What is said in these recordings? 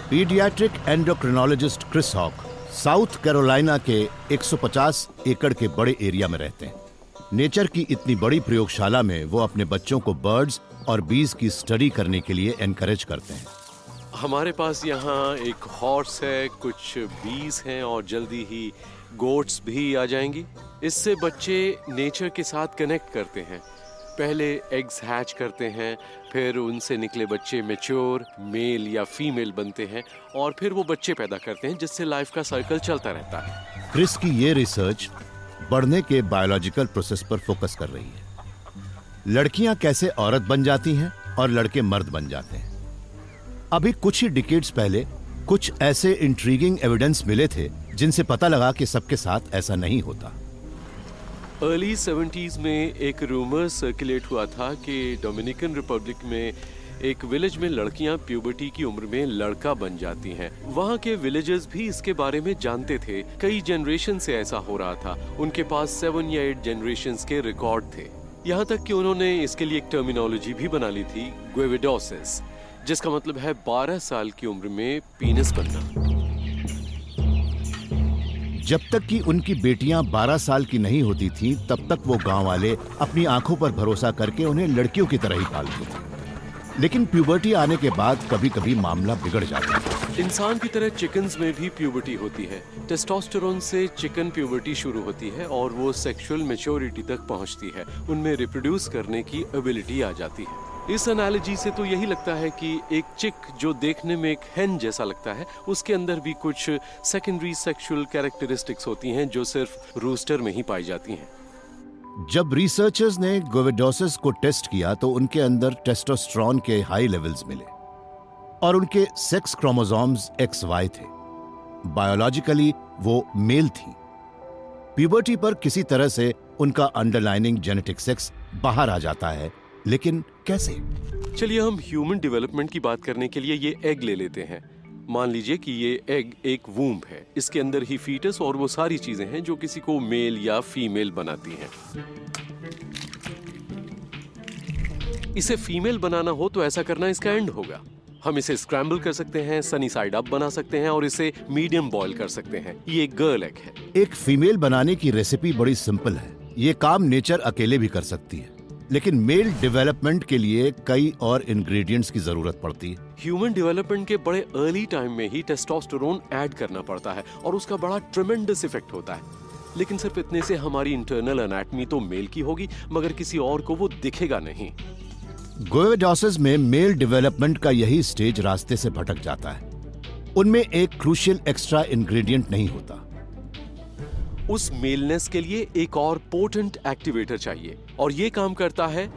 Paediatric endocrinologist Chris Hawk South Carolina के 150 एकड़ के बड़े एरिया में रहते हैं। नेचर की इतनी बड़ी प्रयोगशाला में वो अपने बच्चों को बर्ड्स और बीज की स्टडी करने के लिए एनकरेज करते हैं। हमारे पास यहाँ एक हॉर्स है, कुछ बीज हैं और जल्दी ही गोट्स भी आ जाएंगी। इससे बच्चे नेचर के साथ कनेक्ट करते हैं। पहले एग्स हैच करते हैं, फिर उनसे निकले बच्चे मैच्योर मेल या फीमेल बनते हैं और फिर वो बच्चे पैदा करते हैं, जिससे लाइफ का साइकिल चलता रहता है। क्रिस की ये रिसर्च बढ़ने के बायोलॉजिकल प्रोसेस पर फोकस कर रही है। लड़कियां कैसे औरत बन जाती हैं और लड़के मर्द बन जाते हैं। अभी कुछ ही डिकेड्स पहले कुछ ऐसे इंट्रीगिंग एविडेंस मिले थे जिनसे पता लगा कि सबके साथ ऐसा नहीं होता। अर्ली 70s में एक रूमर सर्कुलेट हुआ था कि डोमिनिकन रिपब्लिक में एक विलेज में लड़कियां प्यूबर्टी की उम्र में लड़का बन जाती हैं। वहां के विलेजर्स भी इसके बारे में जानते थे। कई जनरेशन से ऐसा हो रहा था। उनके पास 7 या 8 जनरेशंस के रिकॉर्ड थे। यहाँ तक कि उन्होंने इसके लिए एक टर्मिनोलॉजी भी बना ली थी, गुएविडोसिस, जिसका मतलब है 12 साल की उम्र में पीनस बनना। जब तक कि उनकी बेटियां 12 साल की नहीं होती थीं, तब तक वो गांव वाले अपनी आंखों पर भरोसा करके उन्हें लड़कियों की तरह ही पालते थे। लेकिन प्यूबर्टी आने के बाद कभी कभी मामला बिगड़ जाता है। इंसान की तरह चिकन्स में भी प्यूबर्टी होती है। टेस्टोस्टेरोन से चिकन प्यूबर्टी शुरू होती है और वो सेक्सुअल मैच्योरिटी तक पहुंचती है। उनमें रिप्रोड्यूस करने की एबिलिटी आ जाती है। इस एनालॉजी से तो यही लगता है कि एक चिक जो देखने में एक हेन जैसा लगता है, उसके अंदर भी कुछ सेकेंडरी सेक्सुअल कैरेक्टरिस्टिक्स होती हैं जो सिर्फ रूस्टर में ही पाई जाती हैं। जब रिसर्चर्स ने गुएविडोसिस को टेस्ट किया तो उनके अंदर टेस्टोस्टेरोन के हाई लेवल्स मिले और उनके सेक्स क्रोमोसोम्स XY थे। बायोलॉजिकली वो मेल थी। प्यूबर्टी पर किसी तरह से उनका अंडरलाइनिंग जेनेटिक सेक्स बाहर आ जाता है, लेकिन कैसे? चलिए हम ह्यूमन डेवलपमेंट की बात करने के लिए ये एग ले लेते हैं। मान लीजिए कि ये एग एक वूम्ब है। इसके अंदर ही फीटस और वो सारी चीजें हैं जो किसी को मेल या फीमेल बनाती हैं। इसे फीमेल बनाना हो तो ऐसा करना इसका एंड होगा। हम इसे स्क्रैम्बल कर सकते हैं, सनी साइड अप बना सकते हैं और इसे मीडियम बॉयल कर सकते हैं। ये एक गर्ल एग है। एक फीमेल बनाने की रेसिपी बड़ी सिंपल है। ये काम नेचर अकेले भी कर सकती है, लेकिन मेल डेवलपमेंट के लिए कई और इंग्रेडिएंट्स की जरूरत पड़ती है। ह्यूमन डेवलपमेंट के बड़े अर्ली टाइम में ही टेस्टोस्टेरोन ऐड करना पड़ता है और उसका बड़ा ट्रेमेंडस इफेक्ट होता है। लेकिन सिर्फ इतने से हमारी इंटरनल एनाटॉमी तो मेल की होगी, मगर किसी और को वो दिखेगा नहीं। गुएविडोसिस में मेल डेवलपमेंट का यही स्टेज रास्ते से भटक जाता है। उनमें एक क्रूशियल एक्स्ट्रा इंग्रेडिएंट नहीं होता। उस मेलनेस के लिए एक और पोटेंट एक्टिवेटर चाहिए और ये काम करता है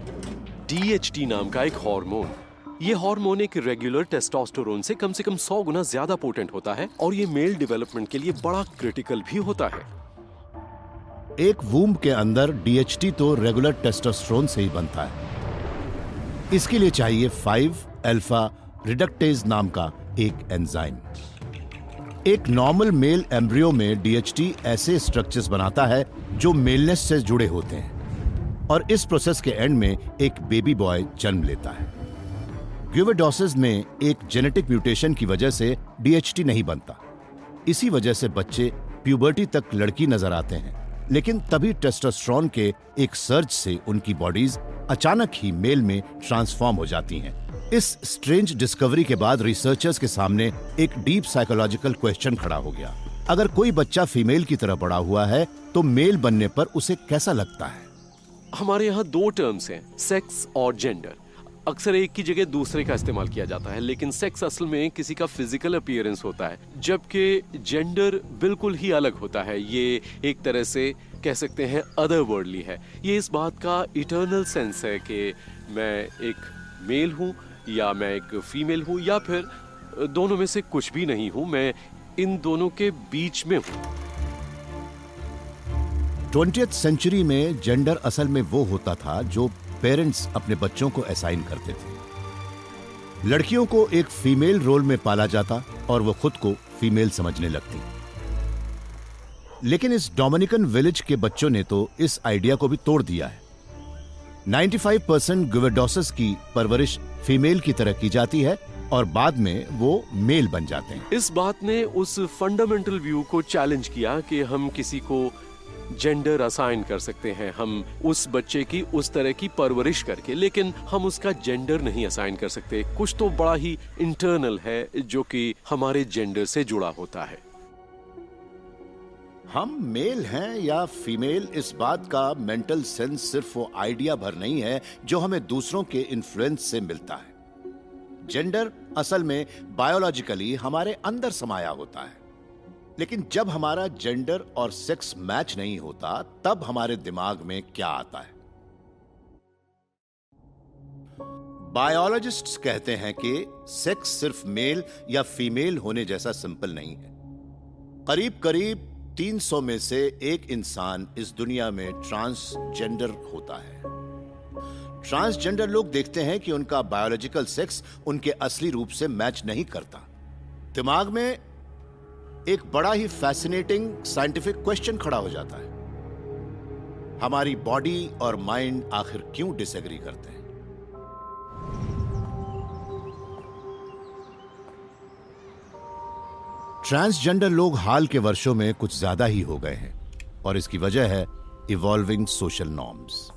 DHT नाम का एक हार्मोन। ये हार्मोन एक रेगुलर टेस्टोस्टेरोन से कम 100 गुना ज्यादा पोटेंट होता है और ये मेल डेवलपमेंट के लिए बड़ा क्रिटिकल भी होता है। एक वूम्ब के अंदर DHT तो रेगुलर टेस्टोस्टेरोन से ही बनता है। इसके लिए चाहिए 5 अल्फा रिडक्टेज नाम का एक एंजाइम। एक नॉर्मल मेल एम्ब्रियो में DHT ऐसे स्ट्रक्चर्स बनाता है जो मेलनेस से जुड़े होते हैं और इस प्रोसेस के एंड में एक बेबी बॉय जन्म लेता है। गुएविडोसिस में एक जेनेटिक म्यूटेशन की वजह से DHT नहीं बनता। इसी वजह से बच्चे प्यूबर्टी तक लड़की नजर आते हैं, लेकिन तभी टेस्टोस्टेरोन के एक सर्ज से उनकी बॉडीज अचानक ही मेल में ट्रांसफॉर्म हो जाती हैं। इस स्ट्रेंज डिस्कवरी के बाद रिसर्चर्स के सामने एक डीप साइकोलॉजिकल क्वेश्चन खड़ा हो गया। अगर कोई बच्चा फीमेल की तरह बड़ा हुआ है तो मेल बनने पर उसे कैसा लगता है? हमारे यहाँ 2 टर्म्स हैं, सेक्स और जेंडर। अक्सर एक की जगह दूसरे का इस्तेमाल किया जाता है, लेकिन सेक्स असल में किसी का फिजिकल अपीयरेंस होता है, जबकि जेंडर बिल्कुल ही अलग होता है। ये एक तरह से कह सकते हैं अदर वर्ल्डली है। ये इस बात का इटर्नल सेंस है कि मैं एक मेल हूँ या मैं एक फीमेल हूँ या फिर दोनों में से कुछ भी नहीं हूँ, मैं इन दोनों के बीच में हूँ। 20th सेंचुरी में जेंडर असल में वो होता था जो पेरेंट्स अपने बच्चों को असाइन करते थे। लड़कियों को एक फीमेल रोल में पाला जाता और वो खुद को फीमेल समझने लगती। लेकिन इस डोमिनिकन विलेज के बच्चों ने तो इस आइडिया को भी तोड़ दिया है। 95% गुएविडोसिस की परवरिश फीमेल की तरह की जाती है और बाद में वो मेल बन जाते हैं। इस बात ने उस फंडामेंटल व्यू को चैलेंज किया कि हम किसी को जेंडर असाइन कर सकते हैं, हम उस बच्चे की उस तरह की परवरिश करके, लेकिन हम उसका जेंडर नहीं असाइन कर सकते। कुछ तो बड़ा ही इंटरनल है जो कि हमारे जेंडर से जुड़ा होता है। हम मेल हैं या फीमेल, इस बात का मेंटल सेंस सिर्फ वो आइडिया भर नहीं है जो हमें दूसरों के इन्फ्लुएंस से मिलता है। जेंडर असल में बायोलॉजिकली हमारे अंदर समाया होता है, लेकिन जब हमारा जेंडर और सेक्स मैच नहीं होता तब हमारे दिमाग में क्या आता है। बायोलॉजिस्ट्स कहते हैं कि सेक्स सिर्फ मेल या फीमेल होने जैसा सिंपल नहीं है। करीब करीब 300 में से एक इंसान इस दुनिया में ट्रांसजेंडर होता है। ट्रांसजेंडर लोग देखते हैं कि उनका बायोलॉजिकल सेक्स उनके असली रूप से मैच नहीं करता। दिमाग में एक बड़ा ही फैसिनेटिंग साइंटिफिक क्वेश्चन खड़ा हो जाता है, हमारी बॉडी और माइंड आखिर क्यों डिसएग्री करते हैं। ट्रांसजेंडर लोग हाल के वर्षों में कुछ ज्यादा ही हो गए हैं और इसकी वजह है इवॉल्विंग सोशल नॉर्म्स।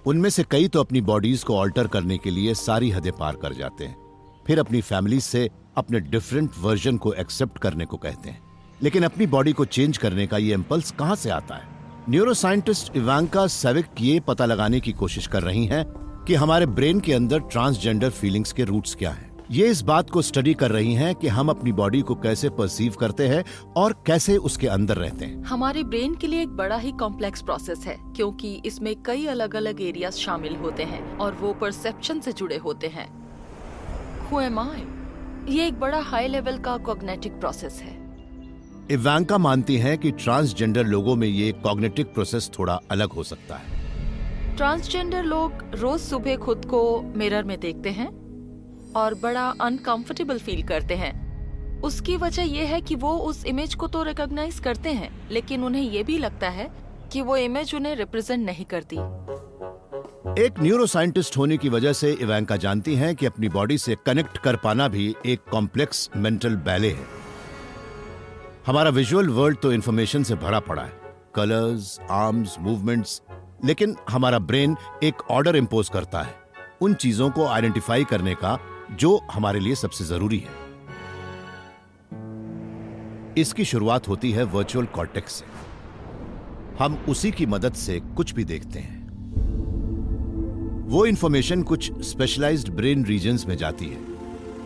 उनमें से कई तो अपनी बॉडीज को ऑल्टर करने के लिए सारी हदें पार कर जाते हैं, फिर अपनी फैमिली से अपने डिफरेंट वर्जन को एक्सेप्ट करने को कहते हैं। लेकिन अपनी बॉडी को चेंज करने का ये इंपल्स कहां से आता है? न्यूरोसाइंटिस्ट इवांका सेविक ये पता लगाने की कोशिश कर रही हैं कि हमारे ब्रेन के अंदर ट्रांसजेंडर फीलिंग्स के रूट्स क्या हैं। ये इस बात को स्टडी कर रही हैं कि हम अपनी बॉडी को कैसे परसीव करते हैं और कैसे उसके अंदर रहते हैं। हमारे ब्रेन के लिए एक बड़ा ही कॉम्प्लेक्स प्रोसेस है, क्योंकि इसमें कई अलग अलग एरियाज शामिल होते हैं और वो परसेप्शन से जुड़े होते हैं। Who am I? ये एक बड़ा हाई लेवल का कॉग्निटिव प्रोसेस है। इवांका मानती हैं कि ट्रांसजेंडर लोगों में ये कॉग्निटिव प्रोसेस थोड़ा अलग हो सकता है। ट्रांसजेंडर लोग रोज सुबह खुद को मिरर में देखते हैं और बड़ा अनकंफर्टेबल फील करते हैं। उसकी वजह यह है कि वो उस इमेज को तो रिकॉग्नाइज करते हैं, लेकिन उन्हें ये भी लगता है कि वो इमेज उन्हें रिप्रेजेंट नहीं करती। एक न्यूरोसाइंटिस्ट होने की वजह से इवांका जानती हैं कि अपनी बॉडी से कनेक्ट कर पाना भी एक कॉम्प्लेक्स मेंटल बैले है। हमारा विजुअल वर्ल्ड तो इंफॉर्मेशन से भरा पड़ा है, कलर्स, आर्म्स, मूवमेंट्स, लेकिन हमारा ब्रेन एक ऑर्डर इंपोज करता है उन चीजों को आइडेंटिफाई करने का जो हमारे लिए सबसे जरूरी है। इसकी शुरुआत होती है वर्चुअल कॉर्टेक्स से। हम उसी की मदद से कुछ भी देखते हैं। वो इंफॉर्मेशन कुछ स्पेशलाइज्ड ब्रेन रीजन्स में जाती है।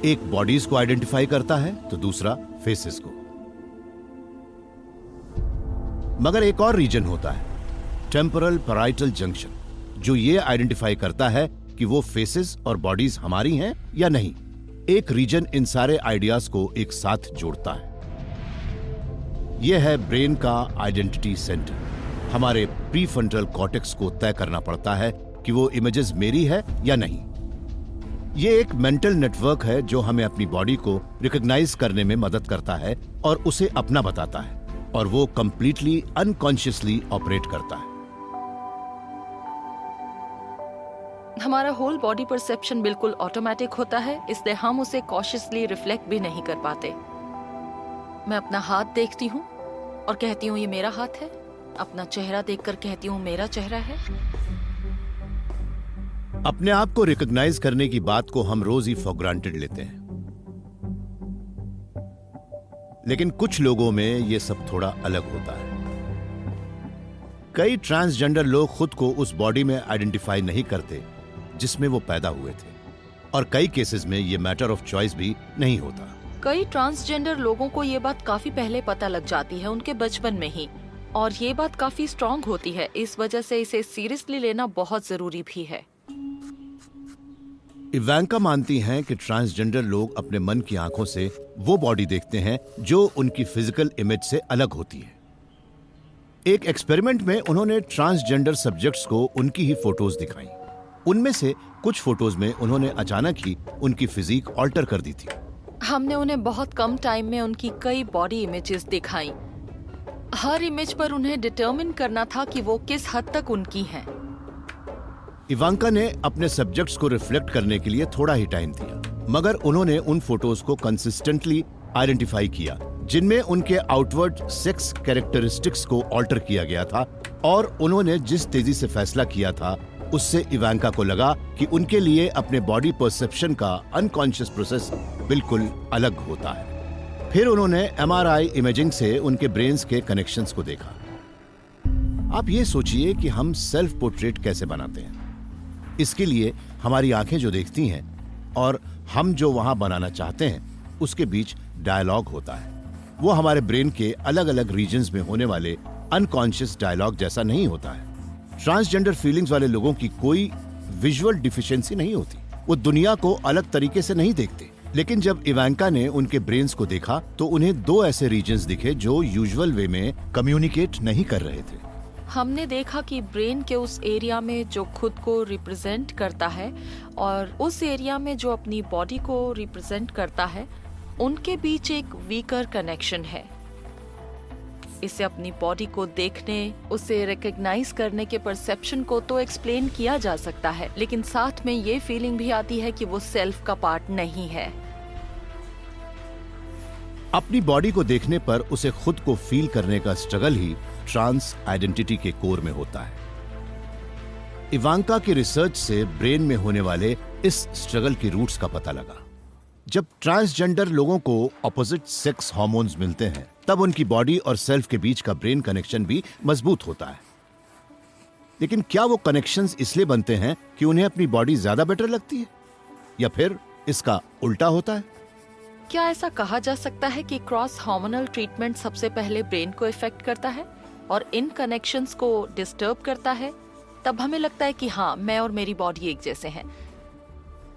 एक बॉडीज को आइडेंटिफाई करता है तो दूसरा फेसेस को। मगर एक और रीजन होता है, टेम्पोरल पैराइटल जंक्शन, जो ये आइडेंटिफाई करता है कि वो फेसेस और बॉडीज हमारी हैं या नहीं। एक रीजन इन सारे आइडियाज को एक साथ जोड़ता है। यह है ब्रेन का आइडेंटिटी सेंटर। हमारे प्रीफ्रंटल कॉर्टेक्स को तय करना पड़ता है कि वो इमेजेस मेरी है या नहीं। ये एक मेंटल नेटवर्क है जो हमें अपनी बॉडी को रिकॉग्नाइज करने में मदद करता है और उसे अपना बताता है, और वो कंप्लीटली अनकॉन्शियसली ऑपरेट करता है। हमारा होल बॉडी परसेप्शन बिल्कुल ऑटोमेटिक होता है, इसलिए हम उसे कॉशियसली रिफ्लेक्ट भी नहीं कर पाते। मैं अपना हाथ देखती हूँ और कहती हूँ ये मेरा हाथ है, अपना चेहरा देखकर कहती हूँ मेरा चेहरा है। अपने आप को रिकॉग्नाइज करने की बात को हम रोज ही फॉर ग्रांटेड लेते हैं, लेकिन कुछ लोगों में यह सब थोड़ा अलग होता है। कई ट्रांसजेंडर लोग खुद को उस बॉडी में आइडेंटिफाई नहीं करते जिसमें वो पैदा हुए थे, और कई केसेस में ये मैटर ऑफ चॉइस भी नहीं होता। कई ट्रांसजेंडर लोगों को ये बात काफी पहले पता लग जाती है, उनके बचपन में ही, और ये बात काफी स्ट्रॉन्ग होती है। इस वजह से इसे सीरियसली लेना बहुत जरूरी भी है। इवांका मानती हैं कि ट्रांसजेंडर लोग अपने मन की आंखों से वो बॉडी देखते हैं जो उनकी फिजिकल इमेज से अलग होती है। एक एक्सपेरिमेंट में उन्होंने ट्रांसजेंडर सब्जेक्ट्स को उनकी ही फोटोज दिखाई। उनमें से कुछ फोटोज में उन्होंने अचानक ही उनकी फिजिक ऑल्टर कर दी थी। हमने उन्हें बहुत कम टाइम में उनकी कई बॉडी इमेजेस दिखाई। हर इमेज पर उन्हें डिटरमिन करना था कि वो किस हद तक उनकी हैं। इवांका ने अपने सब्जेक्ट्स को रिफ्लेक्ट करने के लिए थोड़ा ही टाइम दिया, मगर उन्होंने उन फोटोज को कंसिस्टेंटली आइडेंटिफाई किया जिनमें उनके आउटवर्ड सेक्स कैरेक्टरिस्टिक्स को ऑल्टर किया गया था, और उन्होंने जिस तेजी से फैसला किया था उससे इवांका को लगा कि उनके लिए अपने बॉडी परसेप्शन का अनकॉन्शियस प्रोसेस बिल्कुल अलग होता है। फिर उन्होंने एमआरआई इमेजिंग से उनके ब्रेन्स के कनेक्शंस को देखा। आप ये सोचिए कि हम सेल्फ पोर्ट्रेट कैसे बनाते हैं। इसके लिए हमारी आंखें जो देखती हैं और हम जो वहां बनाना चाहते हैं उसके बीच डायलॉग होता है। वो हमारे ब्रेन के अलग अलग रीजन्स में होने वाले अनकॉन्शियस डायलॉग जैसा नहीं होता है। ट्रांसजेंडर फीलिंग्स वाले लोगों की कोई विजुअल डिफिशियंसी नहीं होती, वो दुनिया को अलग तरीके से नहीं देखते। लेकिन जब इवांका ने उनके ब्रेन्स को देखा तो उन्हें दो ऐसे रीजन्स दिखे जो यूजुअल वे में कम्युनिकेट नहीं कर रहे थे। हमने देखा कि ब्रेन के उस एरिया में जो खुद को रिप्रेजेंट करता है और उस एरिया में जो अपनी बॉडी को रिप्रेजेंट करता है, उनके बीच एक वीकर कनेक्शन है। इसे अपनी बॉडी को देखने, उसे रिकॉग्नाइज करने के परसेप्शन को तो एक्सप्लेन किया जा सकता है, लेकिन साथ में ये फीलिंग भी आती है कि वो सेल्फ का पार्ट नहीं है। अपनी बॉडी को देखने पर उसे खुद को फील करने का स्ट्रगल ही ट्रांस आइडेंटिटी के कोर में होता है। इवांका की रिसर्च से ब्रेन में होने वाले इस स्ट्रगल की रूट्स का पता लगा। जब ट्रांसजेंडर लोगों को ऑपोजिट सेक्स हार्मोन्स मिलते हैं तब उनकी बॉडी और सेल्फ के बीच का ब्रेन कनेक्शन भी मजबूत होता है। लेकिन क्या वो कनेक्शंस इसलिए बनते हैं कि उन्हें अपनी बॉडी ज्यादा बेटर लगती है, या फिर इसका उल्टा होता है? क्या ऐसा कहा जा सकता है कि क्रॉस हार्मोनल ट्रीटमेंट सबसे पहले ब्रेन को इफेक्ट करता है और इन कनेक्शंस को डिस्टर्ब करता है, तब हमें लगता है कि हाँ, मैं और मेरी बॉडी एक जैसे हैं?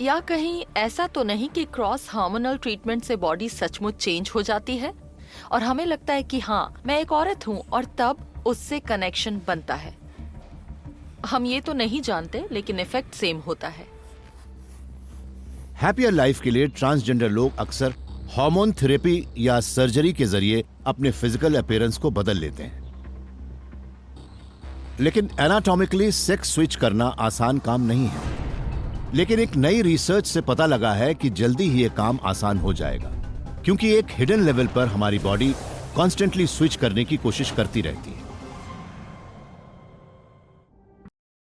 या कहीं ऐसा तो नहीं कि क्रॉस हार्मोनल ट्रीटमेंट से बॉडी सचमुच चेंज हो जाती है और हमें लगता है कि हाँ, मैं एक औरत हूँ और तब उससे कनेक्शन बनता है? हम ये तो नहीं जानते, लेकिन इफेक्ट सेम होता है। हैप्पियर लाइफ के लिए ट्रांसजेंडर लोग अक्सर हार्मोन थेरेपी या सर्जरी के जरिए अपने फिजिकल अपीयरेंस को बदल लेते हैं। लेकिन एनाटॉमिकली सेक्स स्विच करना आसान काम नहीं है। लेकिन एक नई रिसर्च से पता लगा है कि जल्दी ही ये काम आसान हो जाएगा, क्योंकि एक हिडन लेवल पर हमारी बॉडी कॉन्स्टेंटली स्विच करने की कोशिश करती रहती है।